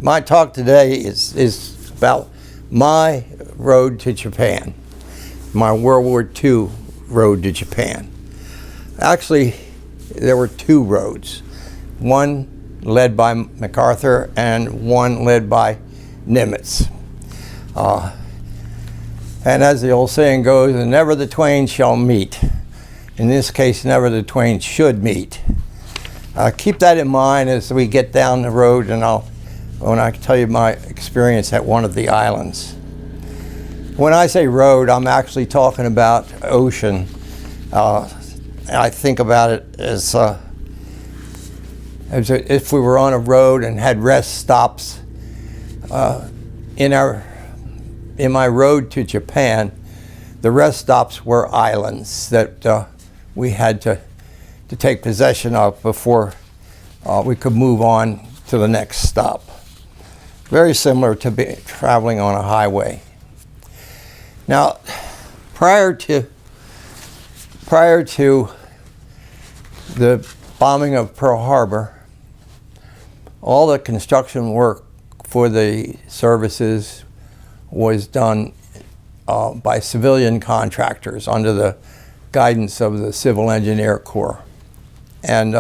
My talk today is about my road to Japan, my World War II road to Japan. Actually, there were two roads, one led by MacArthur and one led by Nimitz. And as the old saying goes, never the twain shall meet. In this case, never the twain should meet. Keep that in mind as we get down the road, and when I tell you my experience at one of the islands. When I say road, I'm actually talking about ocean. I think about it as if we were on a road and had rest stops. In my road to Japan, the rest stops were islands that we had to take possession of before we could move on to the next stop. Very similar to traveling on a highway. Now, prior to the bombing of Pearl Harbor, all the construction work for the services was done by civilian contractors under the guidance of the Civil Engineer Corps. And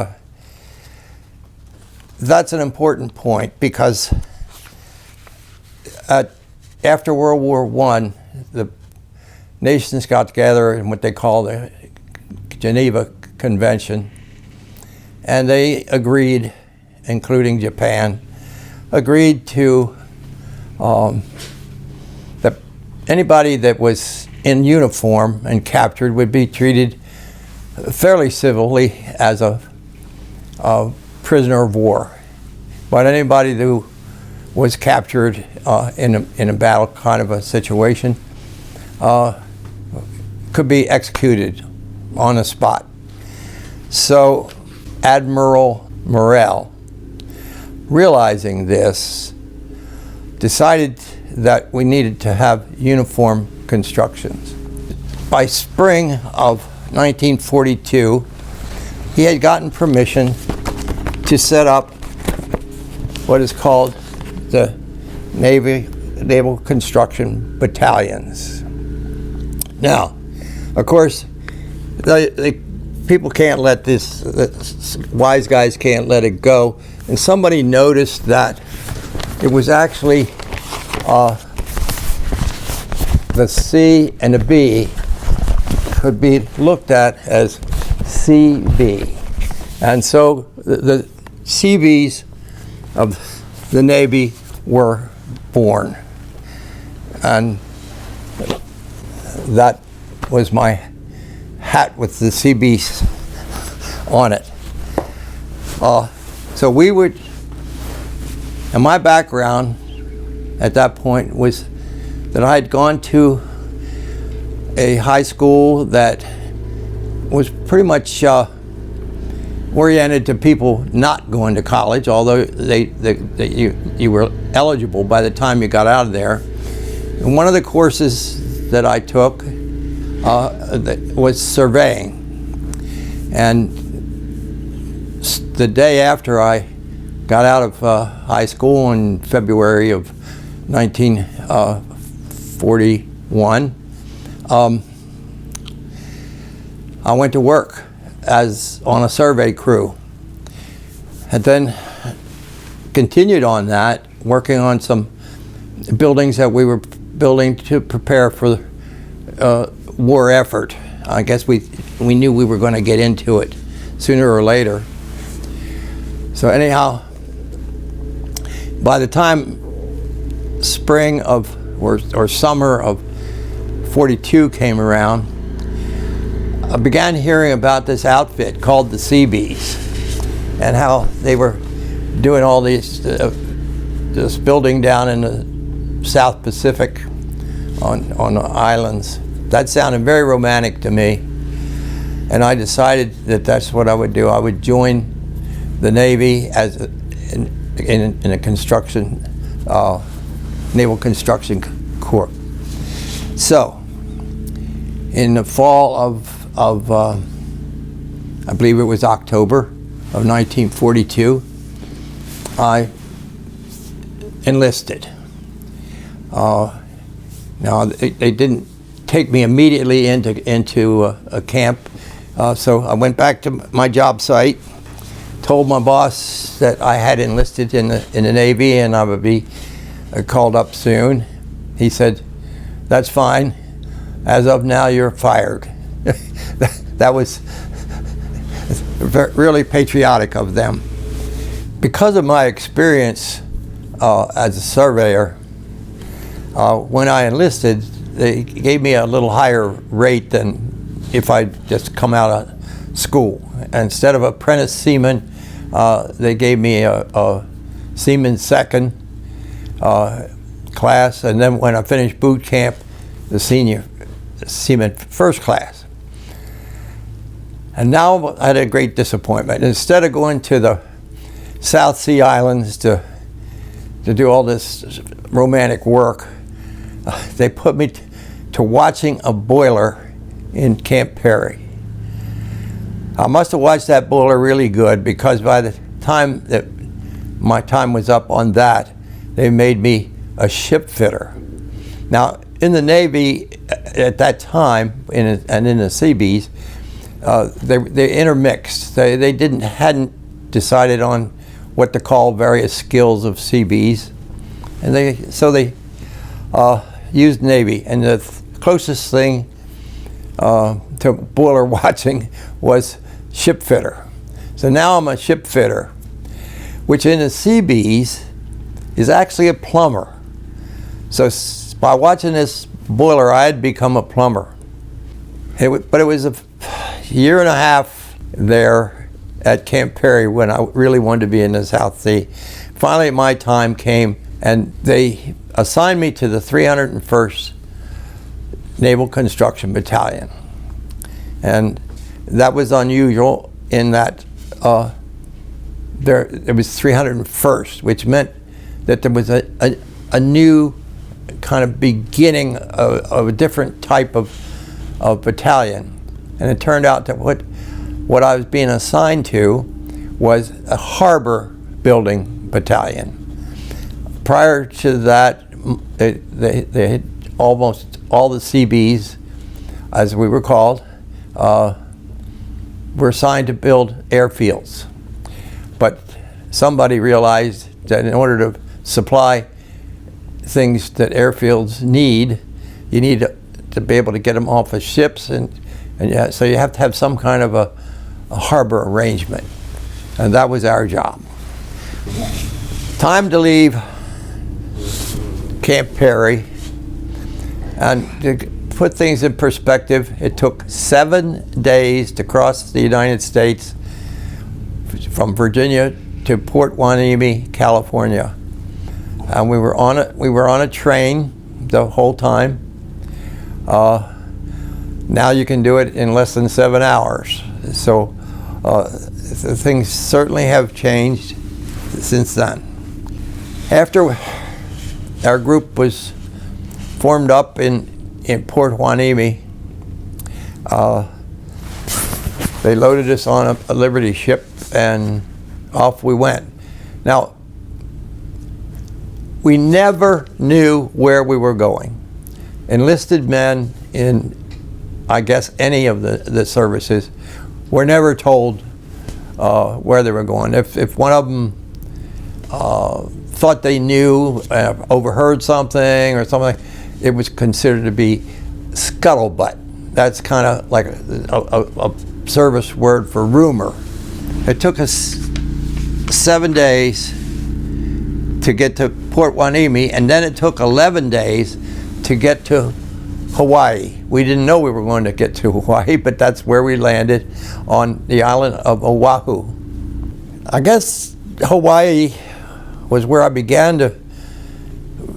that's an important point because after World War I, the nations got together in what they call the Geneva Convention, and they agreed, including Japan, agreed to that anybody that was in uniform and captured would be treated fairly civilly as a prisoner of war. But anybody who was captured in a battle kind of a situation could be executed on the spot. So Admiral Morrell, realizing this, decided that we needed to have uniform constructions. By spring of 1942, he had gotten permission to set up what is called the Naval Construction Battalions. Now, of course, people can't let this, wise guys can't let it go, and somebody noticed that it was actually the C and the B could be looked at as CB. And so the CBs of the Navy were born. And that was my hat with the CBs on it. So we would, and my background at that point was that I had gone to a high school that was pretty much oriented to people not going to college, although you were eligible by the time you got out of there. And one of the courses that I took was surveying. And the day after I got out of high school in February of 1941, I went to work on a survey crew, and then continued on that, working on some buildings that we were building to prepare for war effort. I guess we knew we were going to get into it sooner or later. So anyhow, by the time spring of or summer of 42 came around, I began hearing about this outfit called the Seabees and how they were doing all this building down in the South Pacific on the islands. That sounded very romantic to me, and I decided that that's what I would do. I would join the Navy as in a construction, Naval Construction Corps. So, in the fall of I believe it was October of 1942, I enlisted. Now, they didn't take me immediately into a camp, so I went back to my job site, told my boss that I had enlisted in the Navy and I would be called up soon. He said, "That's fine. As of now, you're fired." That was really patriotic of them. Because of my experience as a surveyor, when I enlisted, they gave me a little higher rate than if I'd just come out of school. Instead of apprentice seaman, they gave me a seaman second class, and then when I finished boot camp, the senior seaman first class. And now I had a great disappointment. Instead of going to the South Sea Islands to do all this romantic work, they put me to watching a boiler in Camp Perry. I must have watched that boiler really good, because by the time that my time was up on that, they made me a ship fitter. Now, in the Navy at that time, and in the Seabees, they intermixed. They hadn't decided on what to call various skills of Seabees, and so they used Navy. And the closest thing to boiler watching was ship fitter. So now I'm a ship fitter, which in the Seabees is actually a plumber. So by watching this boiler, I had become a plumber. But it was a year and a half there at Camp Perry when I really wanted to be in the South Sea. Finally, my time came, and they assigned me to the 301st Naval Construction Battalion. And that was unusual in that there was 301st, which meant that there was a new kind of beginning of a different type of battalion. And it turned out that what I was being assigned to was a harbor building battalion. Prior to that, they had almost all the Seabees, as we were called, were assigned to build airfields. But somebody realized that in order to supply things that airfields need, you need to be able to get them off of ships, and yeah, so you have to have some kind of a harbor arrangement, and that was our job. Time to leave Camp Perry, and to put things in perspective, it took 7 days to cross the United States from Virginia to Port Hueneme, California, and we were on a train the whole time. Now you can do it in less than 7 hours. So things certainly have changed since then. After our group was formed up in Port Hueneme, they loaded us on a Liberty ship and off we went. Now, we never knew where we were going. Enlisted men in, I guess, any of the services were never told where they were going. If one of them thought they knew, overheard something or something, it was considered to be scuttlebutt. That's kind of like a service word for rumor. It took us 7 days to get to Port Hueneme, and then it took 11 days to get to Hawaii. We didn't know we were going to get to Hawaii, but that's where we landed, on the island of Oahu. I guess Hawaii was where I began to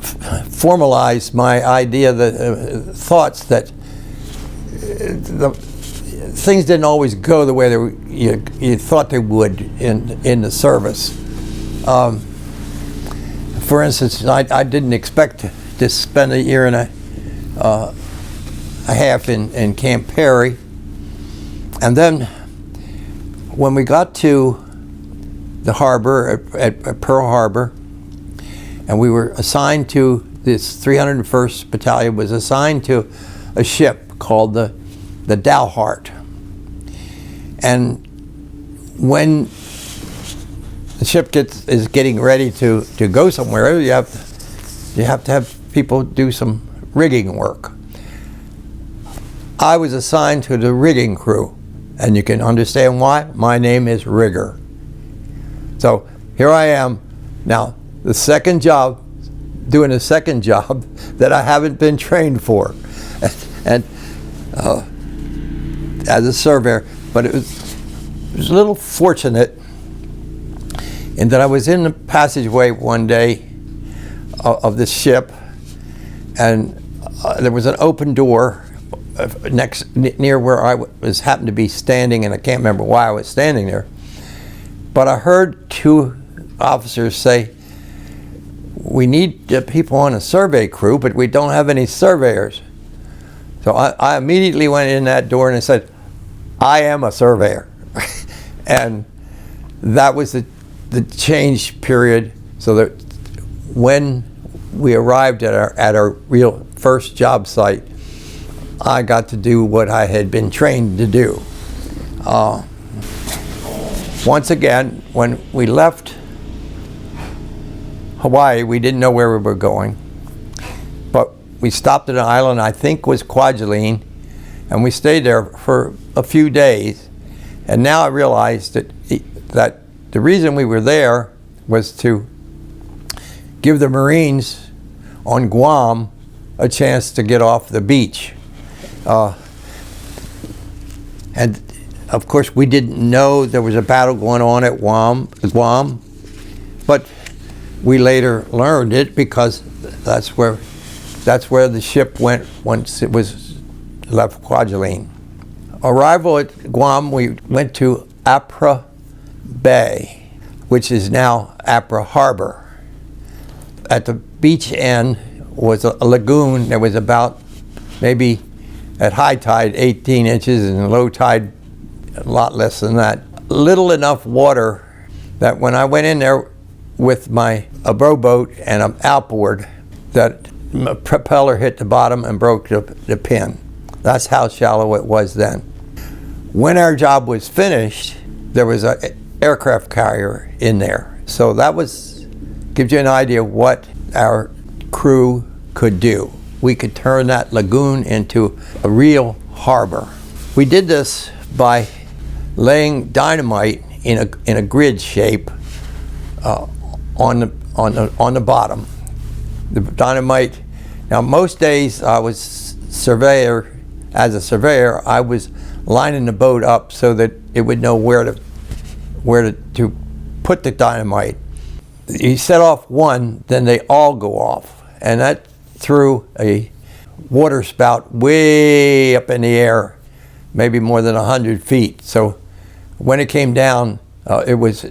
formalize my idea, the thoughts that things didn't always go the way you thought they would in the service. For instance, I didn't expect to spend a year and a half in Camp Perry, and then when we got to the harbor at Pearl Harbor, and we were assigned to, this 301st Battalion was assigned to a ship called the Dalhart. And when the ship is getting ready to go somewhere, you have to have people do some rigging work. I was assigned to the rigging crew, and you can understand why. My name is Rigger. So here I am now, the second job, doing a second job that I haven't been trained for, and as a surveyor. But it was a little fortunate in that I was in the passageway one day of this ship, and there was an open door near where I happened to be standing, and I can't remember why I was standing there. But I heard two officers say, "We need people on a survey crew, but we don't have any surveyors." So I immediately went in that door and I said, "I am a surveyor." And that was the change period, so that when we arrived at our real first job site, I got to do what I had been trained to do. Once again, when we left Hawaii, we didn't know where we were going, but we stopped at an island I think was Kwajalein, and we stayed there for a few days. And now I realized that the reason we were there was to give the Marines on Guam a chance to get off the beach. And of course we didn't know there was a battle going on at Guam, but we later learned it because that's where the ship went once it was left Kwajalein. Arrival at Guam, we went to Apra Bay, which is now Apra Harbor. At the beach end was a lagoon that was about, maybe at high tide 18 inches and low tide a lot less than that. Little enough water that when I went in there with a rowboat and an outboard, that my propeller hit the bottom and broke the pin. That's how shallow it was then. When our job was finished, there was an aircraft carrier in there. So that gives you an idea of what our crew could do. We could turn that lagoon into a real harbor. We did this by laying dynamite in a grid shape on the bottom. The dynamite. Now most days I was as a surveyor, I was lining the boat up so that it would know where to put the dynamite. You set off one, then they all go off, and that threw a water spout way up in the air, maybe more than 100 feet. So when it came down, it was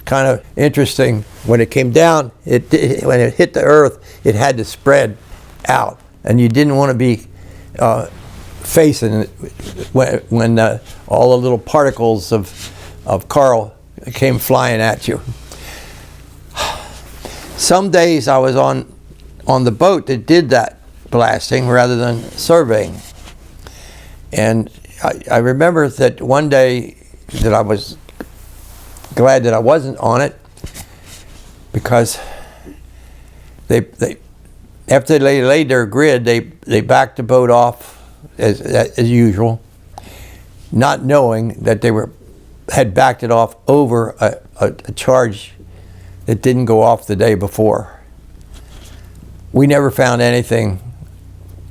kind of interesting. When it came down, when it hit the earth, it had to spread out, and you didn't want to be facing it when all the little particles of coral came flying at you. Some days I was on the boat that did that blasting rather than surveying. And I remember that one day that I was glad that I wasn't on it, because they after they laid their grid, they backed the boat off as usual, not knowing that they had backed it off over a charge that didn't go off the day before. We never found anything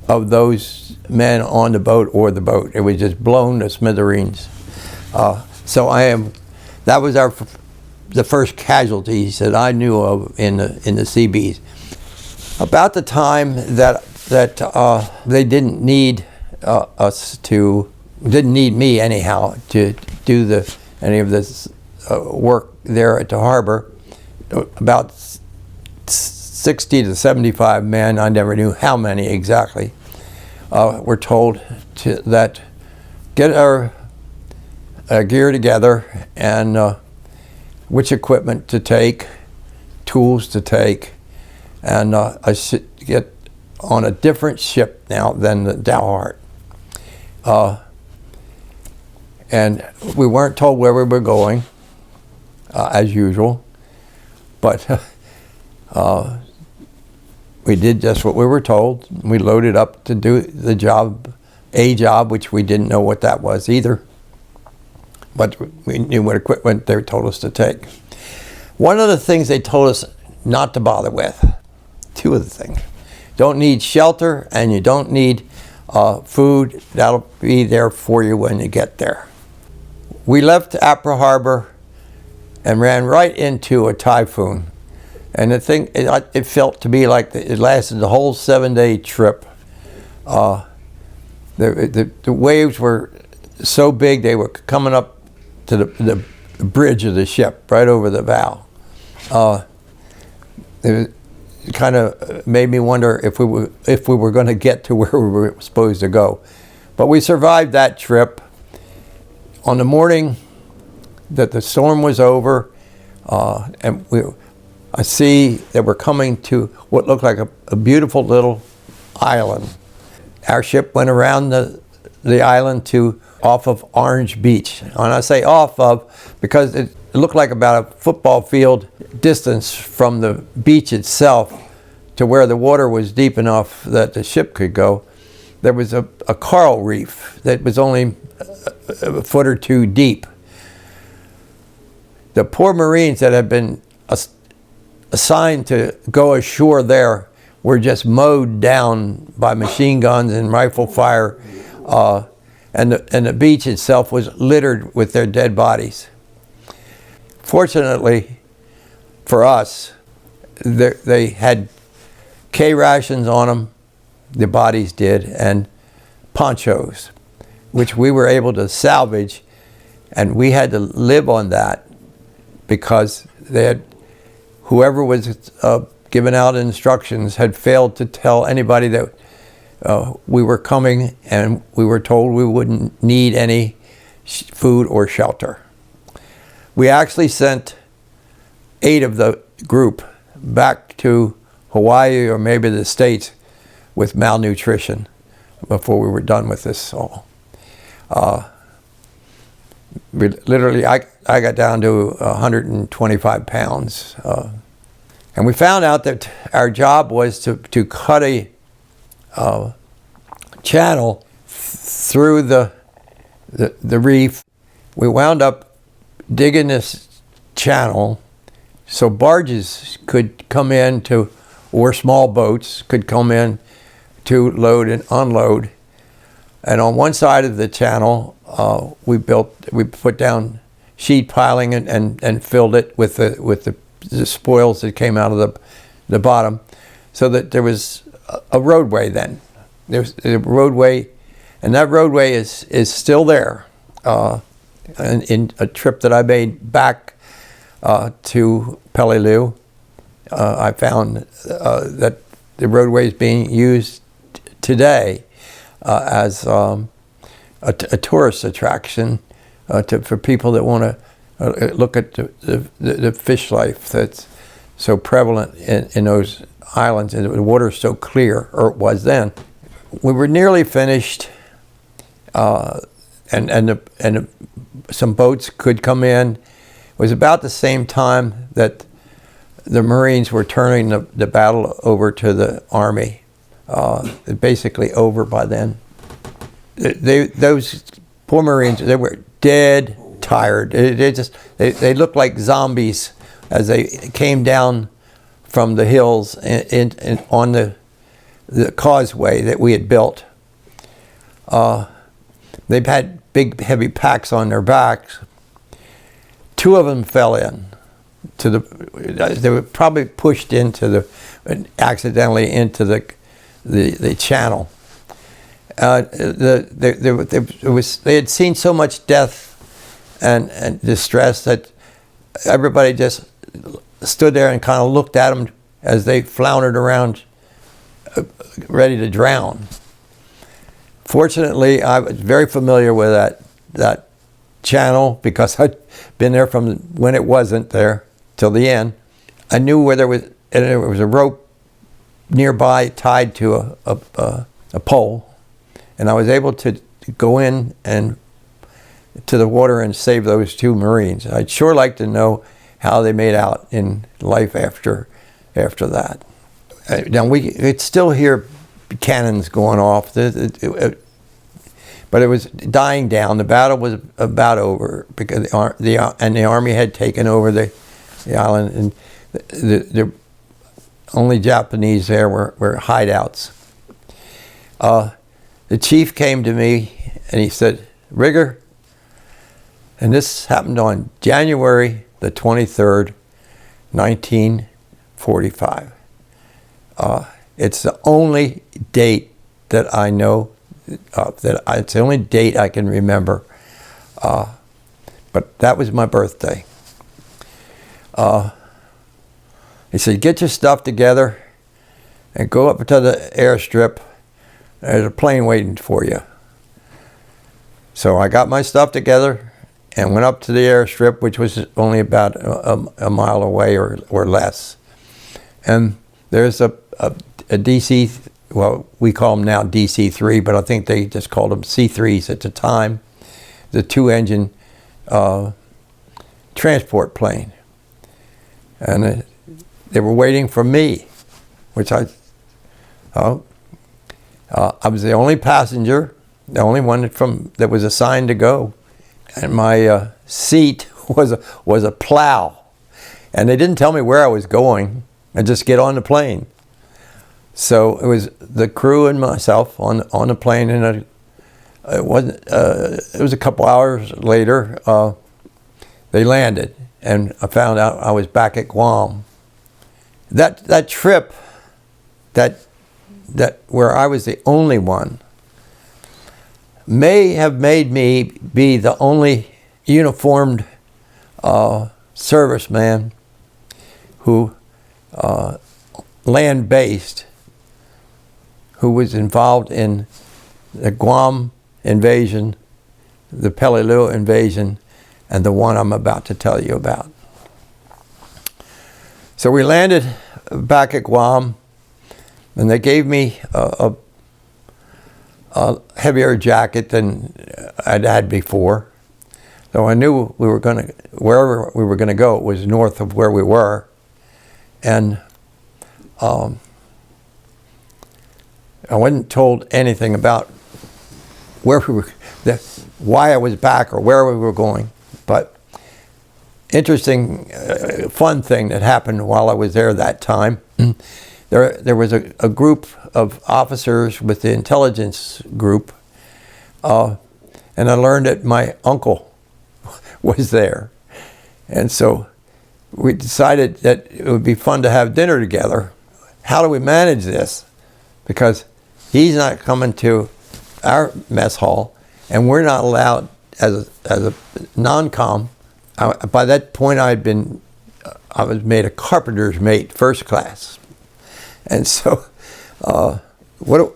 of those men on the boat or the boat. It was just blown to smithereens. That was the first casualties that I knew of in the Seabees. About the time that they didn't need didn't need me anyhow to do any of this work there at the harbor, about 60 to 75 men, I never knew how many exactly, were told that get our gear together and which equipment to take, tools to take, and I should get on a different ship now than the Dalhart. And we weren't told where we were going, as usual, but we did just what we were told. We loaded up to do the job, which we didn't know what that was either, but we knew what equipment they told us to take. One of the things they told us not to bother with, two of the things: don't need shelter, and you don't need food. That'll be there for you when you get there. We left Apra Harbor and ran right into a typhoon. And the thing, it felt to be like it lasted the whole 7-day trip. The waves were so big they were coming up to the bridge of the ship, right over the bow. It kind of made me wonder if we were going to get to where we were supposed to go. But we survived that trip. On the morning that the storm was over, and I see that we're coming to what looked like a beautiful little island. Our ship went around the island off of Orange Beach. And I say off of because it looked like about a football field distance from the beach itself to where the water was deep enough that the ship could go. There was a coral reef that was only a foot or two deep. The poor Marines that had been assigned to go ashore there were just mowed down by machine guns and rifle fire, and the beach itself was littered with their dead bodies. Fortunately for us, they had K rations on them, the bodies did, and ponchos, which we were able to salvage, and we had to live on that because whoever was giving out instructions had failed to tell anybody that we were coming, and we were told we wouldn't need any food or shelter. We actually sent 8 of the group back to Hawaii or maybe the States with malnutrition before we were done with this all. Literally, I got down to 125 pounds. And we found out that our job was to cut a channel through the reef. We wound up digging this channel so barges could come in or small boats could come in to load and unload. And on one side of the channel, we put down sheet piling and filled it with the spoils that came out of the bottom, so that there was a roadway then. There's a roadway, and that roadway is still there. In a trip that I made back to Peleliu, I found that the roadway is being used today as a tourist attraction for people that want to look at the fish life that's so prevalent in those islands, and the water is so clear, or it was then. We were nearly finished, and some boats could come in. It was about the same time that the Marines were turning the battle over to the Army. Basically over by then. Those poor Marines, they were dead tired. They looked like zombies as they came down from the hills on the causeway that we had built. They've had big heavy packs on their backs. 2 of them fell in they were probably pushed accidentally into the channel. They had seen so much death and distress that everybody just stood there and kind of looked at them as they floundered around, ready to drown. Fortunately, I was very familiar with that channel because I'd been there from when it wasn't there till the end. I knew where there was a rope nearby tied to a pole, and I was able to go in and to the water and save those 2 Marines. I'd sure like to know how they made out in life after that. Now we could still hear cannons going off, but it was dying down. The battle was about over because the Army had taken over the island, and the only Japanese there were hideouts. The chief came to me and he said, "Rigger," and this happened on January the 23rd, 1945. It's the only date that I know it's the only date I can remember. But that was my birthday. He said, "Get your stuff together and go up to the airstrip. There's a plane waiting for you." So I got my stuff together and went up to the airstrip, which was only about a mile away or less. And there's a DC, well, we call them now DC-3, but I think they just called them C-3s at the time, the 2-engine transport plane. And they were waiting for me, which I was the only passenger, the only one that was assigned to go. And my seat was a plow. And they didn't tell me where I was going. I just get on the plane. So it was the crew and myself on the plane, and it was a couple hours later they landed, and I found out I was back at Guam. That trip, that where I was the only one, may have made me be the only uniformed serviceman who land-based, who was involved in the Guam invasion, the Peleliu invasion, and the one I'm about to tell you about. So we landed back at Guam, and they gave me a heavier jacket than I'd had before. So I knew wherever we were going to go, it was north of where we were. And I wasn't told anything about where we were, why I was back or where we were going. But interesting, fun thing that happened while I was there that time. There was a group of officers with the intelligence group, and I learned that my uncle was there. And so we decided that it would be fun to have dinner together. How do we manage this? Because he's not coming to our mess hall, and we're not allowed as a non-com. By that point, I was made a carpenter's mate, first class, and so how do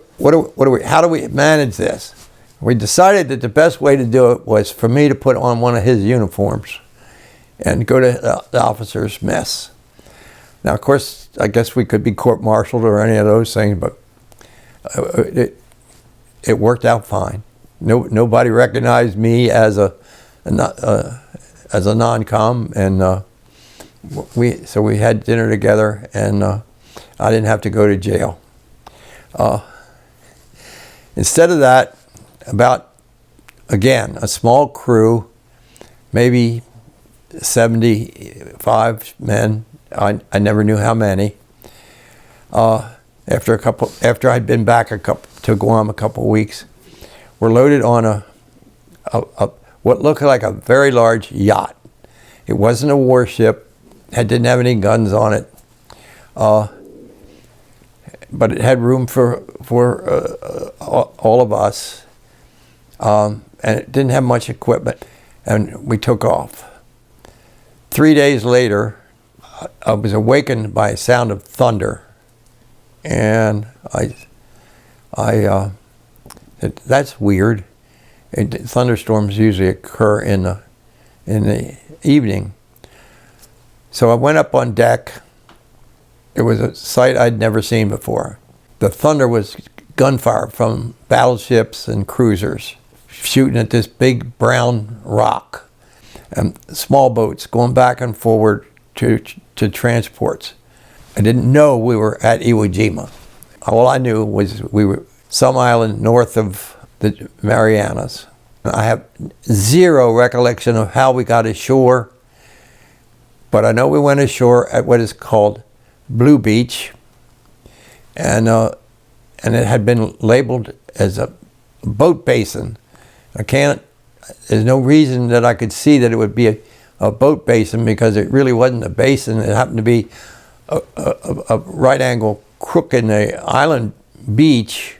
we manage this? We decided that the best way to do it was for me to put on one of his uniforms and go to the officers' mess. Now, of course, I guess we could be court-martialed or any of those things, but it worked out fine. Nobody recognized me as a non-com, and so we had dinner together, and I didn't have to go to jail. Instead of that, again, a small crew, maybe 75 men. I never knew how many. After I'd been back to Guam a couple of weeks, we're loaded on what looked like a very large yacht. It wasn't a warship. It didn't have any guns on it, but it had room for all of us, and it didn't have much equipment. And we took off. 3 days later, I was awakened by a sound of thunder, and I said, "That's weird." Thunderstorms usually occur in the, in the evening. So I went up on deck, and I It was a sight I'd never seen before. The thunder was gunfire from battleships and cruisers shooting at this big brown rock, and small boats going back and forward to transports. I didn't know we were at Iwo Jima. All I knew was we were some island north of the Marianas. I have zero recollection of how we got ashore, but I know we went ashore at what is called Blue Beach, and it had been labeled as a boat basin. There's no reason that I could see that it would be a boat basin, because it really wasn't a basin. It happened to be a right angle crook in the island beach.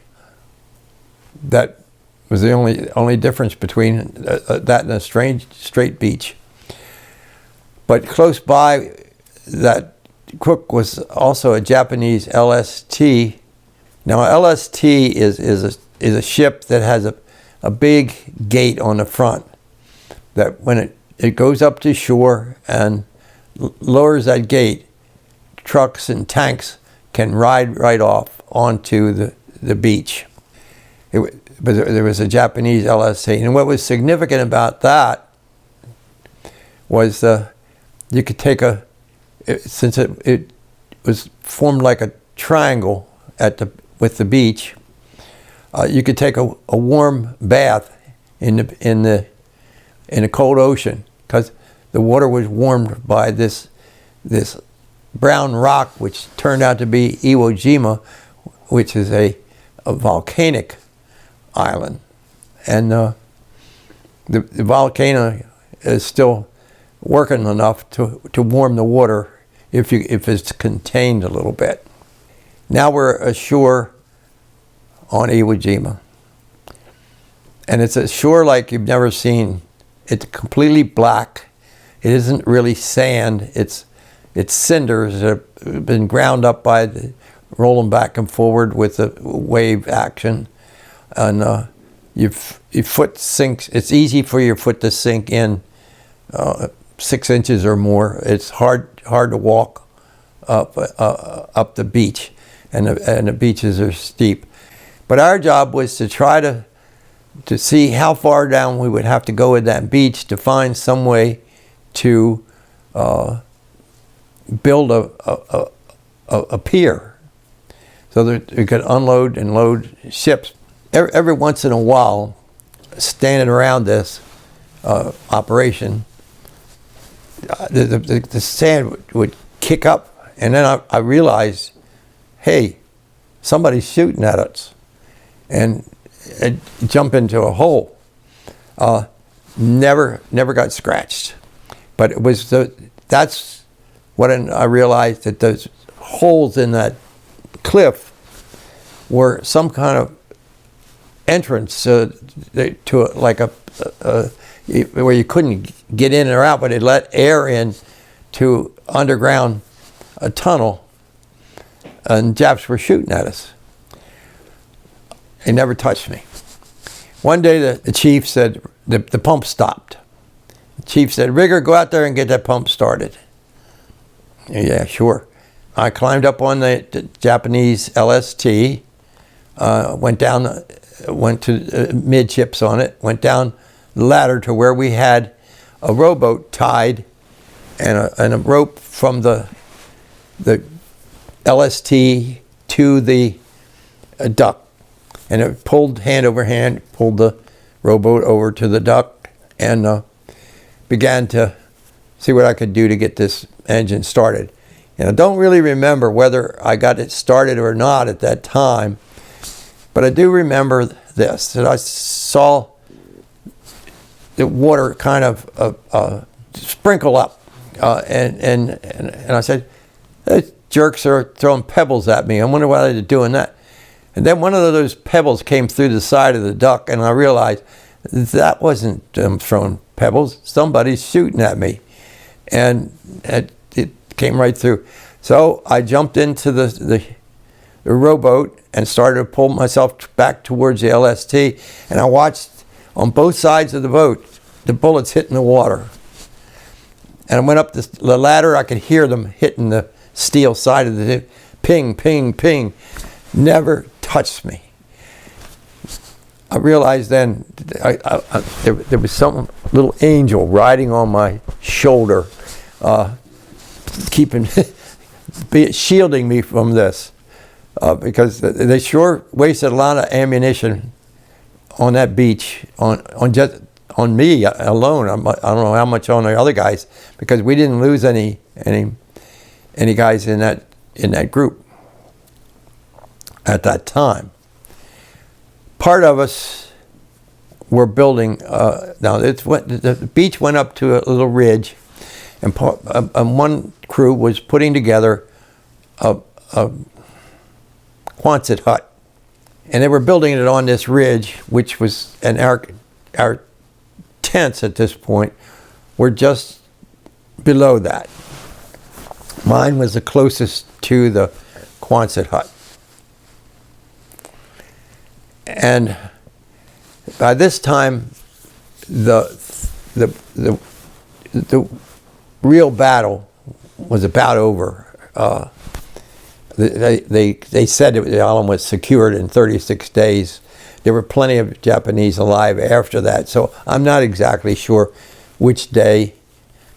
That was the only difference between that and a straight beach. But close by that crook was also a Japanese LST. Now, a LST is a ship that has a big gate on the front, that when it goes up to shore and lowers that gate, trucks and tanks can ride right off onto the beach. But there was a Japanese LST, and what was significant about that was you could take since it was formed like a triangle with the beach, you could take a warm bath in the cold ocean, because the water was warmed by this brown rock, which turned out to be Iwo Jima, which is a volcanic island, and the volcano is still working enough to warm the water if it's contained a little bit. Now we're ashore on Iwo Jima, and it's a shore like you've never seen. It's completely black. It isn't really sand. It's cinders that have been ground up by rolling back and forward with the wave action, and your foot sinks. It's easy for your foot to sink in 6 inches or more. It's hard to walk up the beach, and the beaches are steep. But our job was to try to see how far down we would have to go at that beach to find some way to build a pier so that we could unload and load ships. Every once in a while, standing around this operation, the sand would kick up, and then I realized, hey, somebody's shooting at us, and I'd jump into a hole. Never got scratched, but it was that's what I realized, that those holes in that cliff were some kind of entrance to like where you couldn't get in or out, but it let air in to underground a tunnel, and Japs were shooting at us. They never touched me. One day the chief said, the pump stopped. The chief said, "Rigger, go out there and get that pump started." Yeah, sure. I climbed up on the Japanese LST, went to midships on it, went down the ladder to where we had a rowboat tied and a rope from the LST to the duct. And it pulled hand over hand, pulled the rowboat over to the duct, and began to see what I could do to get this engine started. And I don't really remember whether I got it started or not at that time, but I do remember this, that I saw the water kind of sprinkle up, and I said, "Those jerks are throwing pebbles at me. I wonder why they're doing that." And then one of those pebbles came through the side of the duct, and I realized that wasn't them throwing pebbles. Somebody's shooting at me. And it came right through. So I jumped into the rowboat and started to pull myself back towards the LST, and I watched on both sides of the boat the bullets hitting the water. And I went up the ladder. I could hear them hitting the steel side of the ping, ping, ping, never touched me. I realized then there was some little angel riding on my shoulder, shielding me from this, because they sure wasted a lot of ammunition on that beach, on me alone. I don't know how much on the other guys, because we didn't lose any guys in that group at that time. Part of us were building. Now the beach went up to a little ridge, and one crew was putting together a Quonset hut, and they were building it on this ridge, which was, and our tents at this point were just below that. Mine was the closest to the Quonset hut. And by this time, the real battle was about over. They said the island was secured in 36 days. There were plenty of Japanese alive after that, so I'm not exactly sure which day,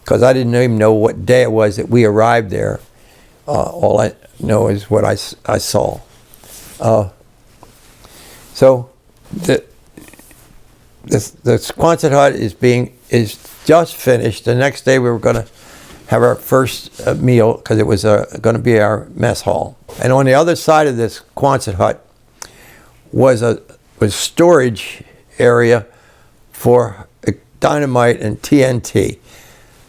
because I didn't even know what day it was that we arrived there. All I know is what I saw. So the Quonset hut is just finished. The next day we were going to have our first meal, because it was going to be our mess hall. And on the other side of this Quonset hut was storage area for dynamite and TNT.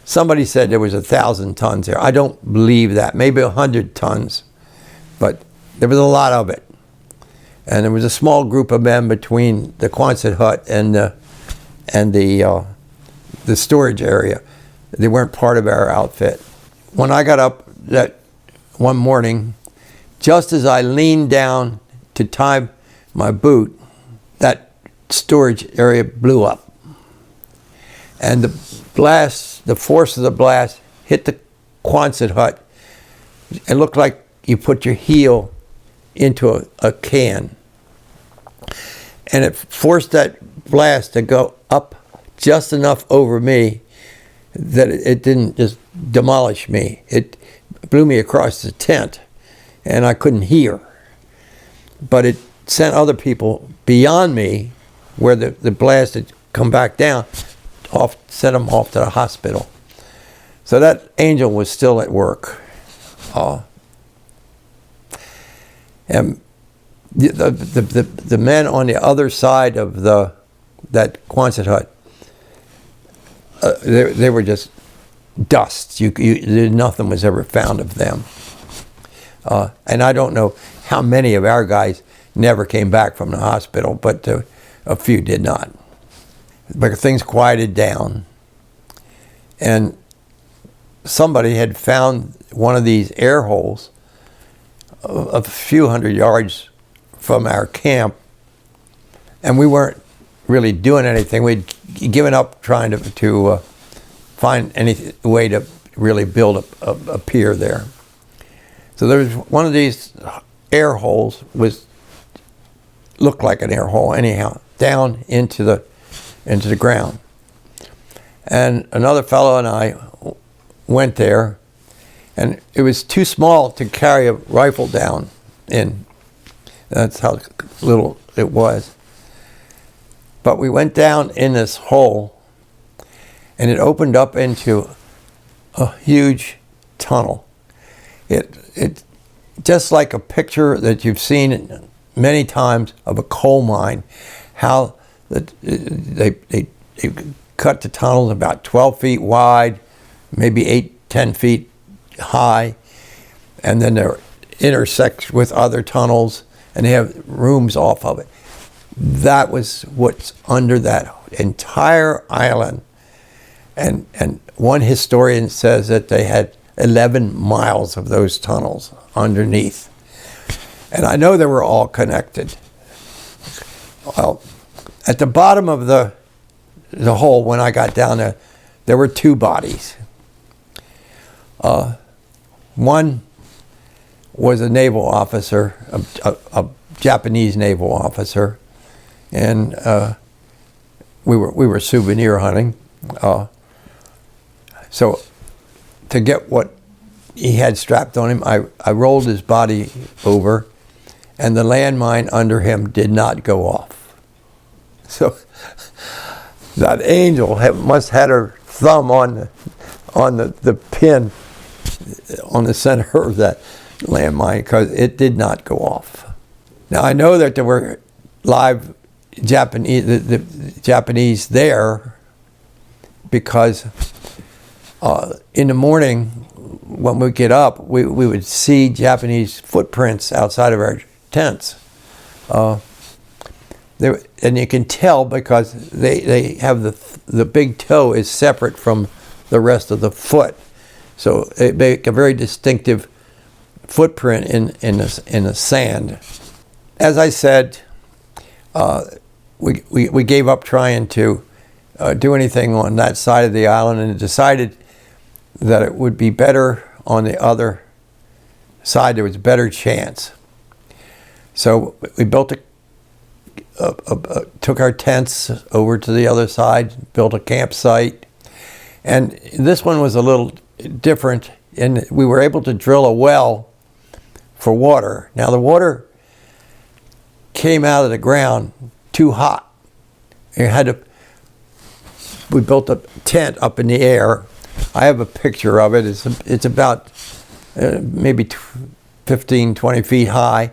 Somebody said there was 1,000 tons there. I don't believe that. Maybe 100 tons, but there was a lot of it. And there was a small group of men between the Quonset hut and the storage area. They weren't part of our outfit. When I got up that one morning, just as I leaned down to tie my boot, that storage area blew up. And the force of the blast hit the Quonset hut. It looked like you put your heel into a can. And it forced that blast to go up just enough over me that it didn't just demolish me. It blew me across the tent, and I couldn't hear. But it sent other people beyond me, where the blast had come back down, sent them off to the hospital. So that angel was still at work. And the men on the other side of that Quonset hut, they were just dust. Nothing was ever found of them. And I don't know how many of our guys never came back from the hospital, but a few did not. But things quieted down, and somebody had found one of these air holes a few hundred yards from our camp, and we weren't really doing anything. We'd given up trying to find any way to really build a pier there. So there was one of these air holes, looked like an air hole anyhow, down into the ground. And another fellow and I went there, and it was too small to carry a rifle down in. That's how little it was. But we went down in this hole, and it opened up into a huge tunnel. It just like a picture that you've seen many times of a coal mine, how they cut the tunnels about 12 feet wide, maybe 8-10 feet high, and then they're intersect with other tunnels, and they have rooms off of it. That was what's under that entire island. And one historian says that they had 11 miles of those tunnels underneath. And I know they were all connected. Well, at the bottom of the hole, when I got down there, there were two bodies. One was a naval officer, a Japanese naval officer, and we were souvenir hunting. So to get what he had strapped on him, I rolled his body over, and the landmine under him did not go off. So that angel must have had her thumb on the pin on the center of that landmine, because it did not go off. Now I know that there were live the Japanese there, because in the morning when we get up, we would see Japanese footprints outside of our tents. And you can tell because they have the big toe is separate from the rest of the foot, so they make a very distinctive footprint in the sand. As I said, we gave up trying to do anything on that side of the island, and decided that it would be better on the other side. There was a better chance. So we built took our tents over to the other side, built a campsite, and this one was a little different, and we were able to drill a well for water. Now the water came out of the ground too hot. We built a tent up in the air. I have a picture of it. It's about maybe 15, 20 feet high,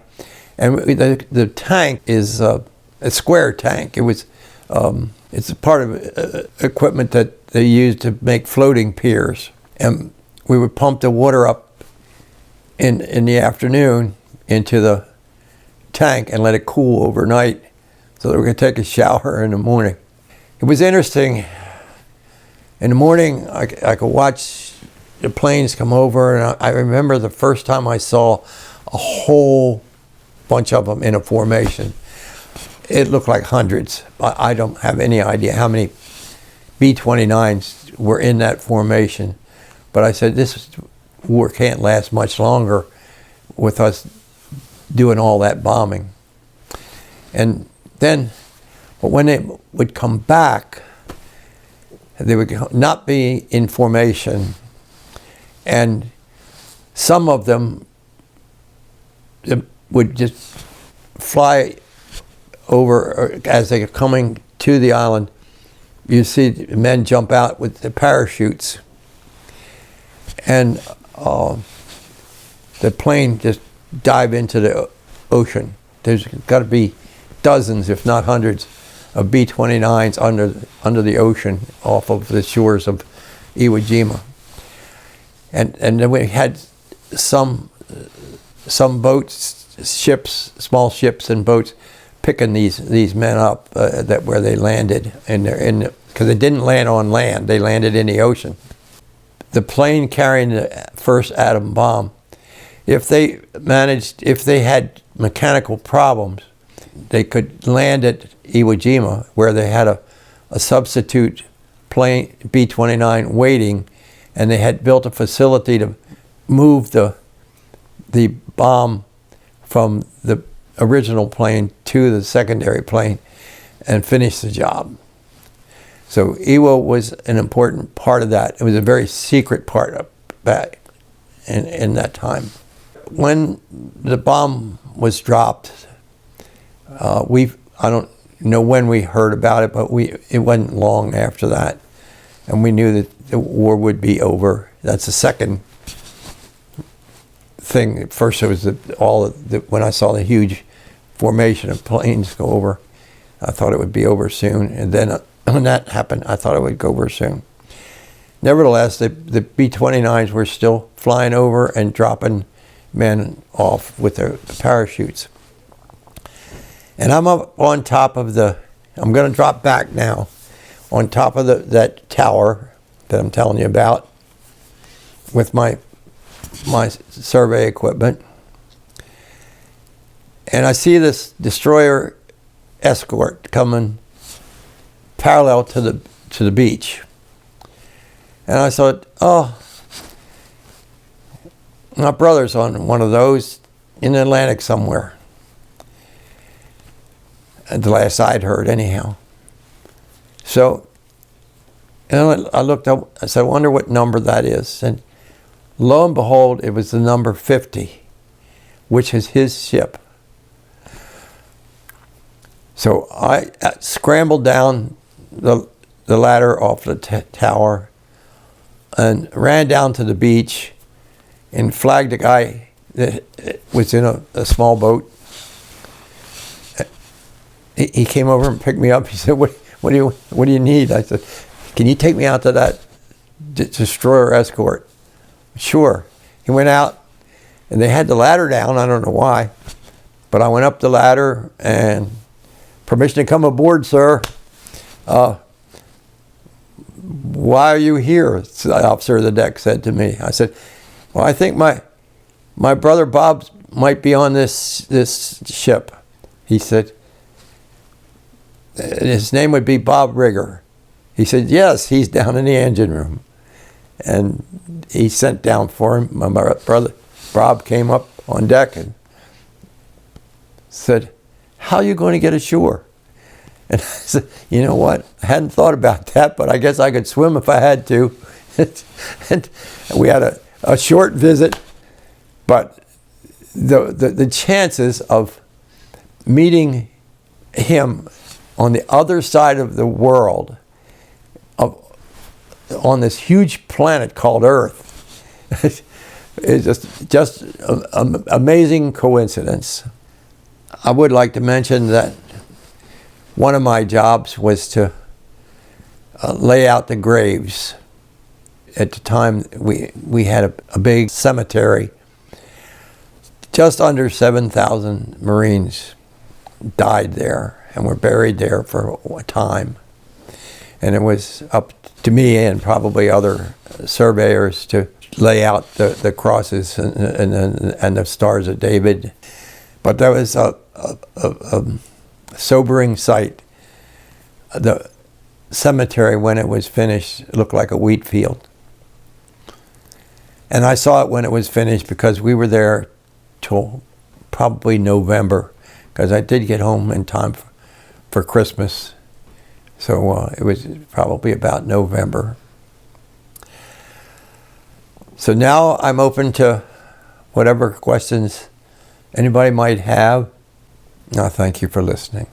and the tank is a square tank. It's a part of equipment that they use to make floating piers. And we would pump the water up in the afternoon into the tank and let it cool overnight, so that we could take a shower in the morning. It was interesting. In the morning, I could watch the planes come over, and I remember the first time I saw a whole bunch of them in a formation. It looked like hundreds. I don't have any idea how many B-29s were in that formation, but I said, this war can't last much longer with us doing all that bombing. And then, but when they would come back, they would not be in formation, and some of them would just fly over as they were coming to the island. You see men jump out with the parachutes, and the plane just dive into the ocean. There's got to be dozens, if not hundreds, of B-29s under the ocean off of the shores of Iwo Jima. And then we had some boats, ships, small ships and boats picking these men up where they landed, because they didn't land on land, they landed in the ocean. The plane carrying the first atom bomb, if they had mechanical problems, they could land at Iwo Jima, where they had a substitute plane, B-29, waiting, and they had built a facility to move the bomb from the original plane to the secondary plane and finish the job. So Iwo was an important part of that. It was a very secret part of that in that time. When the bomb was dropped, I don't know when we heard about it, but it wasn't long after that, and we knew that the war would be over. That's the second thing. First, it was when I saw the huge formation of planes go over, I thought it would be over soon, and then when that happened, I thought it would go over soon. Nevertheless, the B-29s were still flying over and dropping men off with their parachutes. And I'm up on top of I'm going to drop back now, on top of that tower that I'm telling you about, with my survey equipment. And I see this destroyer escort coming parallel to the beach. And I thought, oh, My brother's on one of those in the Atlantic somewhere. At the last I'd heard, anyhow. So, I looked up, I said, I wonder what number that is. And lo and behold, it was the number 50, which is his ship. So I scrambled down the ladder off the tower and ran down to the beach and flagged a guy that was in a small boat. He came over and picked me up. He said, what do you need? I said, can you take me out to that destroyer escort? Sure. He went out, and they had the ladder down. I don't know why, but I went up the ladder, and permission to come aboard, sir. Why are you here? The officer of the deck said to me. I said, well, I think my brother Bob might be on this ship. He said, his name would be Bob Rigger. He said, yes, he's down in the engine room. And he sent down for him. My brother Bob came up on deck and said, how are you going to get ashore? And I said, you know what? I hadn't thought about that, but I guess I could swim if I had to. And we had a short visit, but the chances of meeting him on the other side of the world, on this huge planet called Earth, is just an amazing coincidence. I would like to mention that one of my jobs was to lay out the graves. At the time, we had a big cemetery. Just under 7,000 Marines died there and were buried there for a time. And it was up to me and probably other surveyors to lay out the crosses and the Stars of David. But that was a sobering sight. The cemetery, when it was finished, looked like a wheat field. And I saw it when it was finished because we were there till probably November, because I did get home in time for Christmas. So it was probably about November. So now I'm open to whatever questions anybody might have. Thank you for listening.